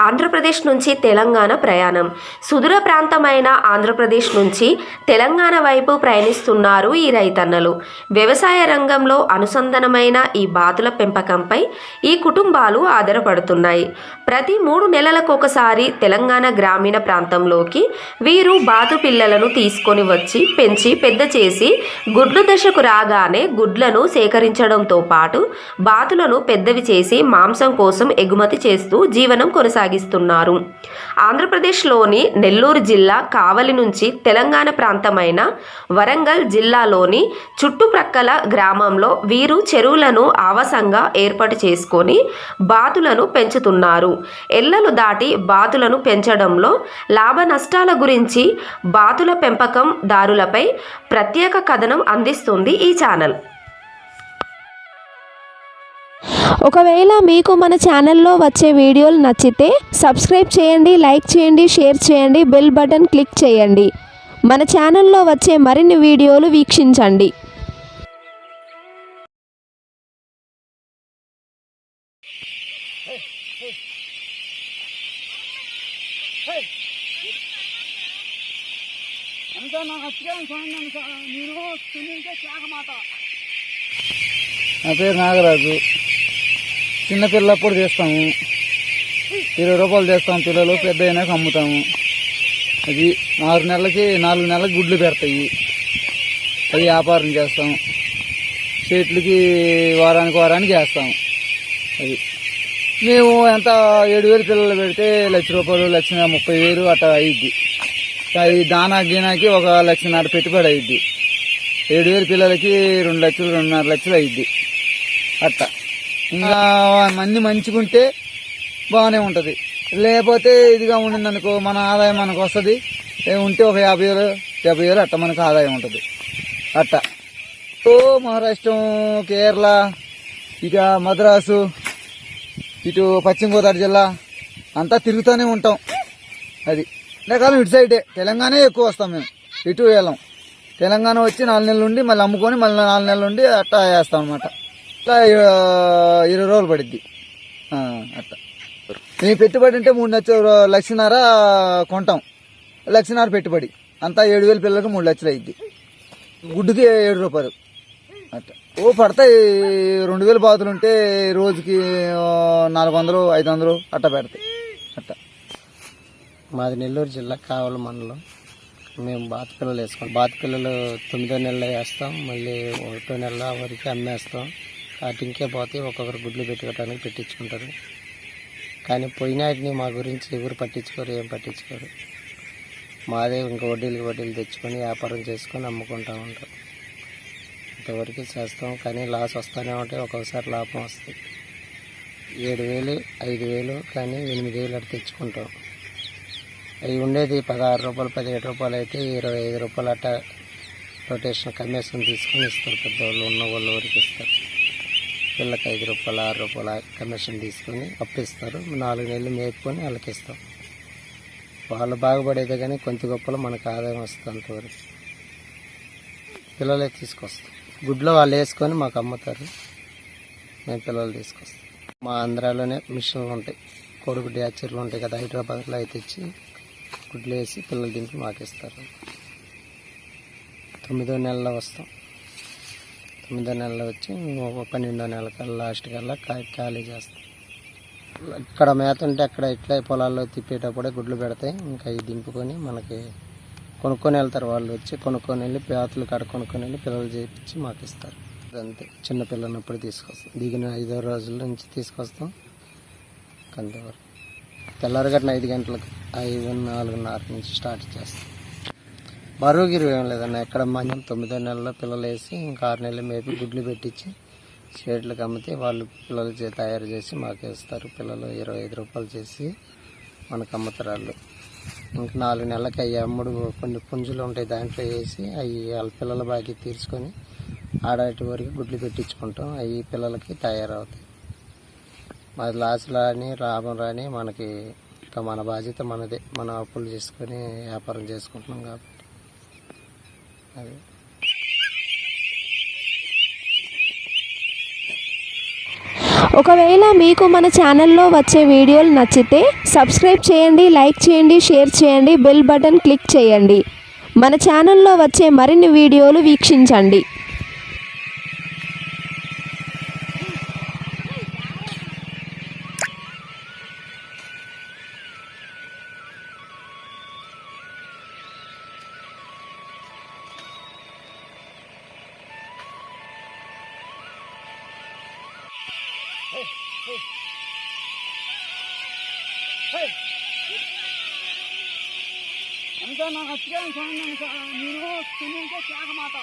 ఆంధ్రప్రదేశ్ నుంచి తెలంగాణ ప్రయాణం. సుదూర ప్రాంతమైన ఆంధ్రప్రదేశ్ నుంచి తెలంగాణ వైపు ప్రయాణిస్తున్నారు ఈ రైతన్నలు. వ్యవసాయ రంగంలో అనుసంధానమైన ఈ బాతుల పెంపకంపై ఈ కుటుంబాలు ఆధారపడుతున్నాయి. ప్రతి 3 నెలలకొకసారి తెలంగాణ గ్రామీణ ప్రాంతంలోకి వీరు బాతు పిల్లలను తీసుకొని వచ్చి పెంచి పెద్ద చేసి గుడ్లు దశకు రాగానే గుడ్లను సేకరించడంతో పాటు బాతులను పెద్దవి చేసి మాంసం కోసం ఎగుమతి చేస్తూ జీవనం కొనసాగిస్తున్నారు. ఆంధ్రప్రదేశ్లోని నెల్లూరు జిల్లా కావలి నుంచి తెలంగాణ ప్రాంతమైన వరంగల్ జిల్లాలోని చుట్టుప్రక్కల గ్రామంలో వీరు చెరువులను ఆవాసంగా ఏర్పాటు చేసుకొని బాతులను పెంచుతున్నారు. ఎల్లలు దాటి బాతులను పెంచడంలో లాభ నష్టాల గురించి బాతుల పెంపకందారులపై ప్రత్యేక కథనం అందిస్తుంది ఈ ఛానల్. ఒకవేళ మీకు మన ఛానల్లో వచ్చే వీడియోలు నచ్చితే సబ్స్క్రైబ్ చేయండి, లైక్ చేయండి, షేర్ చేయండి, బెల్ బటన్ క్లిక్ చేయండి. మన ఛానల్లో వచ్చే మరిన్ని వీడియోలు వీక్షించండి. నా పేరు నాగరాజు. చిన్నపిల్లప్పుడు చేస్తాము, 20 రూపాయలు చేస్తాము పిల్లలు. పెద్ద అయినాక అమ్ముతాము. అది 4 నెలలకి గుడ్లు పెడతాయి. అది వ్యాపారం చేస్తాము. చెట్లకి వారానికి వేస్తాము. అది మేము ఎంత 7,000 పిల్లలు పెడితే ₹1,00,000, ₹1,30,000 అట్లా అయ్యిద్ది. అది దానా గీనాకి 1,00,000 పెట్టుబడి అయ్యిద్ది. 7,000 పిల్లలకి 2 లక్షలు 2.5 లక్షలు అయ్యిద్ది. అట్లా ఇంకా మంది మంచిగుంటే బాగానే ఉంటుంది. లేకపోతే ఇదిగా ఉండింది అనుకో, మన ఆదాయం మనకు వస్తుంది. ఉంటే ఒక 50,000 అట్లా మనకు ఆదాయం ఉంటుంది. అట్లా మహారాష్ట్రం, కేరళ, ఇక మద్రాసు, ఇటు పశ్చిమ గోదావరి జిల్లా అంతా తిరుగుతూనే ఉంటాం. అది ఎండాకాలం ఇటు సైడే, తెలంగాణ ఎక్కువ వస్తాం మేము. ఇటు వెళ్ళాం. తెలంగాణ వచ్చి 4 నెలలు ఉండి మళ్ళీ అమ్ముకొని మళ్ళీ 4 నెలలు ఉండి అట్టా వేస్తాం అనమాట. అట్లా 20 రోజులు పడిద్ది. అట్లా మేము పెట్టుబడి అంటే 3,00,000 కొంటాం. 1,00,000 పెట్టుబడి అంతా 7,000 పిల్లలకు 3 లక్షలు అయ్యిద్ది. గుడ్డుకి ₹7. అట్లా పడతాయి. 2,000 బాతులు ఉంటే రోజుకి 400, 500 అట్లా పెడతాయి. అట్లా మాది నెల్లూరు జిల్లా కావలి మండలం. మేము బాతు పిల్లలు వేసుకోండి. బాతు పిల్లలు 9వ నెలలో వేస్తాం. మళ్ళీ 1వ నెల వరకు అమ్మేస్తాం. వాటికే పోతే ఒక్కొక్కరు గుడ్లు పెట్టుకోవడానికి పెట్టించుకుంటారు. కానీ పోయినాటిని మా గురించి ఎవరు పట్టించుకోరు, ఏం పట్టించుకోరు. మాదే ఇంకా వడ్డీలు తెచ్చుకొని వ్యాపారం చేసుకొని అమ్ముకుంటూ ఉంటాం. ఇంతవరకు చేస్తాం. కానీ లాస్ వస్తూనే ఉంటాయి. ఒక్కొక్కసారి లాభం వస్తుంది. 7,000, 5,000 కానీ 8,000 అట్లా తెచ్చుకుంటాం. అవి ఉండేది ₹16, ₹17 అయితే ₹25 అట్లా రొటేషన్ కమిషన్ తీసుకొని ఇస్తారు. పెద్దవాళ్ళు ఉన్న వాళ్ళ వరకు ఇస్తారు. పిల్లకి ₹5, ₹6 కమిషన్ తీసుకొని అప్పిస్తారు. 4 నెలలు మేపుకొని వాళ్ళకి ఇస్తాం. వాళ్ళు బాగుపడేదే కానీ కొంత గొప్పలో మనకు ఆదాయం వస్తుంది. అంతవరకు పిల్లలే తీసుకొస్తాం. గుడ్లో వాళ్ళు వేసుకొని మాకు అమ్ముతారు. మేము పిల్లలు తీసుకొస్తాం. మా ఆంధ్రాలోనే మిషన్లు ఉంటాయి, కొడుకు డ్యాచర్లు ఉంటాయి కదా, హైదరాబాద్లో అయితే ఇచ్చి గుడ్లు వేసి పిల్లలు దింపి మాకు ఇస్తారు. 9వ నెలలో వస్తాం. 9వ నెలలో వచ్చి 12వ నెల కల్లా లాస్ట్ కల్లా ఖాళీ చేస్తాం. ఇక్కడ మేత ఉంటే అక్కడ ఇట్లా పొలాల్లో తిప్పేటప్పుడే గుడ్లు పెడతాయి. ఇంకా ఇవి దింపుకొని మనకి కొనుక్కొని వెళ్తారు. వాళ్ళు వచ్చి కొనుక్కొని వెళ్ళి పేతలు కాడ కొనుక్కొని వెళ్ళి పిల్లలు చేయించి మాకు ఇస్తారు. అంతే. చిన్న పిల్లన్నప్పుడు తీసుకొస్తాం. దిగిన 5వ రోజుల నుంచి తీసుకొస్తాం. అంతవరకు తెల్లారగట్టిన 5 గంటలకు 4:30 నుంచి స్టార్ట్ చేస్తాం. బరువు గిరువు ఏం లేదన్న. ఎక్కడ మనం 9వ నెలలో పిల్లలు వేసి ఇంకా 6 నెలలు మేపి గుడ్లు పెట్టించి షేడ్లకు అమ్మితే వాళ్ళు పిల్లలు తయారు చేసి మాకు ఇస్తారు. పిల్లలు ₹25 చేసి మనకు అమ్ముతారు వాళ్ళు. ఇంకా 4 నెలలకి అవి అమ్ముడు కొన్ని పుంజులు ఉంటాయి, దాంట్లో వేసి అవి వాళ్ళ పిల్లల బాగా తీర్చుకొని ఆడాటి వరకు గుడ్లు పెట్టించుకుంటాం. అవి పిల్లలకి తయారవుతాయి. మాది లాస్ రాని లాభం రాని మనకి ఇంకా మన బాధ్యత మనదే. మనం అప్పులు చేసుకొని వ్యాపారం చేసుకుంటున్నాం కాబట్టి అది. ఒకవేళ మీకు మన ఛానల్లో వచ్చే వీడియోలు నచ్చితే సబ్స్క్రైబ్ చేయండి, లైక్ చేయండి, షేర్ చేయండి, బెల్ బటన్ క్లిక్ చేయండి. మన ఛానల్లో వచ్చే మరిన్ని వీడియోలు వీక్షించండి. అంతా నాకు వచ్చిన నేను తినే మాట